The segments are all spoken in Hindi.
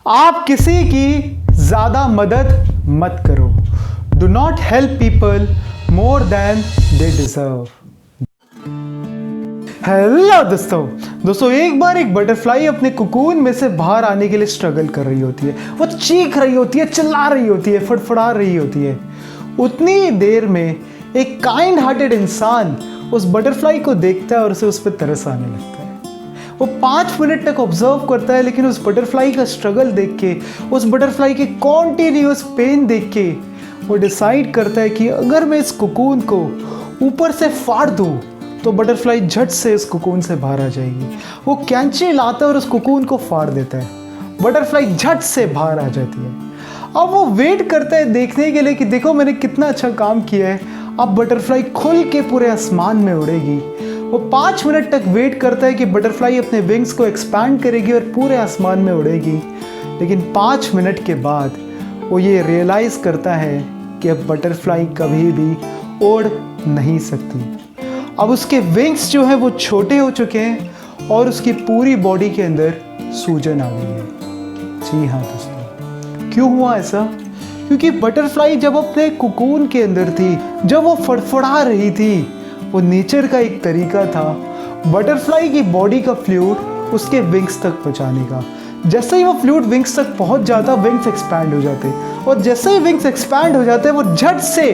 आप किसी की ज़्यादा मदद मत करो। Do not help people more than they deserve. Hello दोस्तों, एक बार एक बटरफ्लाई अपने कुकून में से बाहर आने के लिए स्ट्रगल कर रही होती है। वो चीख रही होती है, चिल्ला रही होती है, फड़फड़ा रही होती है। उतनी देर में एक काइंड हार्टेड इंसान उस बटरफ्लाई को देखता है और उसे उस पर तरस आने लगता है। वो 5 मिनट तक ऑब्जर्व करता है, लेकिन उस बटरफ्लाई का स्ट्रगल देख के, उस बटरफ्लाई के कॉन्टिन्यूअस पेन देख के वो डिसाइड करता है कि अगर मैं इस कुकून को ऊपर से फाड़ दूँ तो बटरफ्लाई झट से इस कुकून से बाहर आ जाएगी। वो कैंची लाता है और उस कुकून को फाड़ देता है। बटरफ्लाई झट से बाहर आ जाती है। अब वो वेट करता है देखने के लिए कि देखो मैंने कितना अच्छा काम किया है। अब बटरफ्लाई खुल के पूरे आसमान में उड़ेगी। वो 5 मिनट तक वेट करता है कि बटरफ्लाई अपने विंग्स को एक्सपैंड करेगी और पूरे आसमान में उड़ेगी। लेकिन 5 मिनट के बाद वो ये रियलाइज़ करता है कि अब बटरफ्लाई कभी भी उड़ नहीं सकती। अब उसके विंग्स जो हैं वो छोटे हो चुके हैं और उसकी पूरी बॉडी के अंदर सूजन आ गई है। जी हाँ दोस्तों, क्यों हुआ ऐसा? क्योंकि बटरफ्लाई जब अपने कुकून के अंदर थी, जब वो फड़फड़ा रही थी, वो नेचर का एक तरीका था बटरफ्लाई की बॉडी का फ्लूइड उसके विंग्स तक पहुंचाने का। जैसे ही वो फ्लूइड विंग्स तक पहुंच जाता, विंग्स एक्सपैंड हो जाते, और जैसे ही विंग्स एक्सपैंड हो जाते वो झट से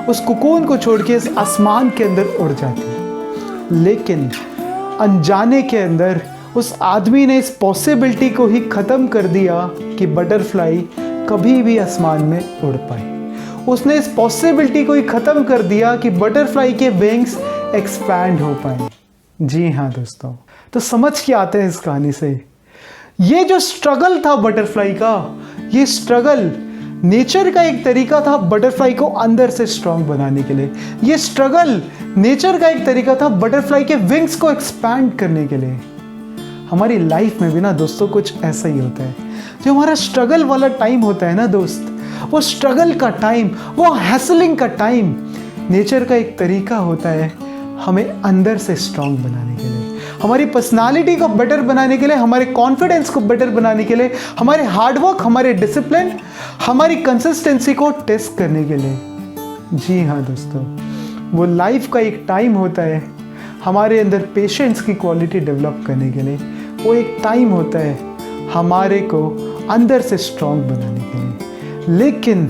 उस कुकून को छोड़ के इस आसमान के अंदर उड़ जाती। लेकिन अनजाने के अंदर उस आदमी ने इस पॉसिबिलिटी को ही ख़त्म कर दिया कि बटरफ्लाई कभी भी आसमान में उड़ पाए। उसने इस पॉसिबिलिटी को ही ख़त्म कर दिया कि बटरफ्लाई के विंग्स एक्सपैंड हो पाए। जी हाँ दोस्तों, तो समझ के आते हैं इस कहानी से, ये जो स्ट्रगल था बटरफ्लाई का, ये स्ट्रगल नेचर का एक तरीका था बटरफ्लाई को अंदर से स्ट्रांग बनाने के लिए। ये स्ट्रगल नेचर का एक तरीका था बटरफ्लाई के विंग्स को एक्सपैंड करने के लिए। हमारी लाइफ में भी ना दोस्तों कुछ ऐसा ही होता है। जो हमारा स्ट्रगल वाला टाइम होता है ना दोस्त, वो स्ट्रगल का टाइम, वो हैसलिंग का टाइम नेचर का एक तरीका होता है हमें अंदर से स्ट्रांग बनाने के लिए, हमारी पर्सनालिटी को बेटर बनाने के लिए, हमारे कॉन्फिडेंस को बेटर बनाने के लिए, हमारे हार्डवर्क, हमारे डिसिप्लिन, हमारी कंसिस्टेंसी को टेस्ट करने के लिए। जी हाँ दोस्तों, वो लाइफ का एक टाइम होता है हमारे अंदर पेशेंस की क्वालिटी डेवलप करने के लिए। वो एक टाइम होता है हमारे को अंदर से स्ट्रांग बनाने के लिए। लेकिन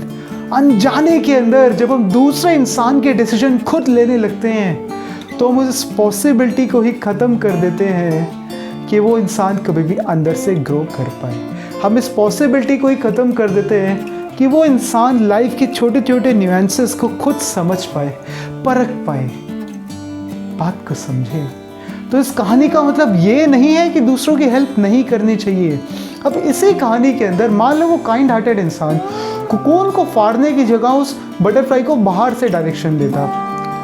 अनजाने के अंदर जब हम दूसरे इंसान के डिसीजन खुद लेने लगते हैं तो हम उस पॉसिबिलिटी को ही ख़त्म कर देते हैं कि वो इंसान कभी भी अंदर से ग्रो कर पाए। हम इस पॉसिबिलिटी को ही ख़त्म कर देते हैं कि वो इंसान लाइफ के छोटे छोटे न्यूएंसेस को खुद समझ पाए, परख पाए, बात को समझे। तो इस कहानी का मतलब ये नहीं है कि दूसरों की हेल्प नहीं करनी चाहिए। अब इसी कहानी के अंदर मान लो वो काइंड हार्टेड इंसान कुकून को फाड़ने की जगह उस बटरफ्लाई को बाहर से डायरेक्शन देता,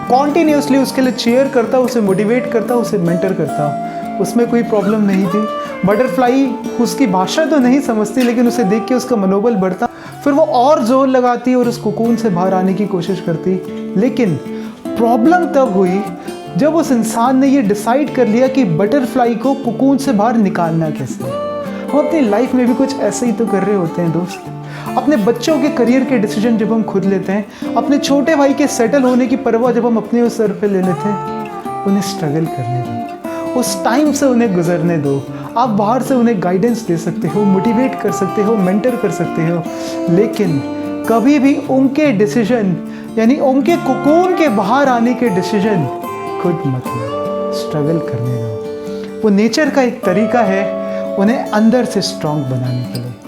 कॉन्टीन्यूसली उसके लिए चीयर करता, उसे मोटिवेट करता, उसे मेंटर करता, उसमें कोई प्रॉब्लम नहीं थी। बटरफ्लाई उसकी भाषा तो नहीं समझती, लेकिन उसे देख के उसका मनोबल बढ़ता, फिर वो और जोर लगाती और उस कुकून से बाहर आने की कोशिश करती। लेकिन प्रॉब्लम तब हुई जब उस इंसान ने ये डिसाइड कर लिया कि बटरफ्लाई को कुकून से बाहर निकालना कैसे है। हम अपनी लाइफ में भी कुछ ऐसे ही तो कर रहे होते हैं दोस्त। अपने बच्चों के करियर के डिसीजन जब हम खुद लेते हैं, अपने छोटे भाई के सेटल होने की परवाह जब हम अपने उस सर पे ले लेते हैं, उन्हें स्ट्रगल करने दो, उस टाइम से उन्हें गुजरने दो। आप बाहर से उन्हें गाइडेंस दे सकते हो, मोटिवेट कर सकते हो, मेंटर कर सकते हो, लेकिन कभी भी उनके डिसीजन यानी उनके कुकून के बाहर आने के डिसीजन खुद मत लो, स्ट्रगल करने दो। वो नेचर का एक तरीका है उन्हें अंदर से स्ट्रांग बनाने के लिए।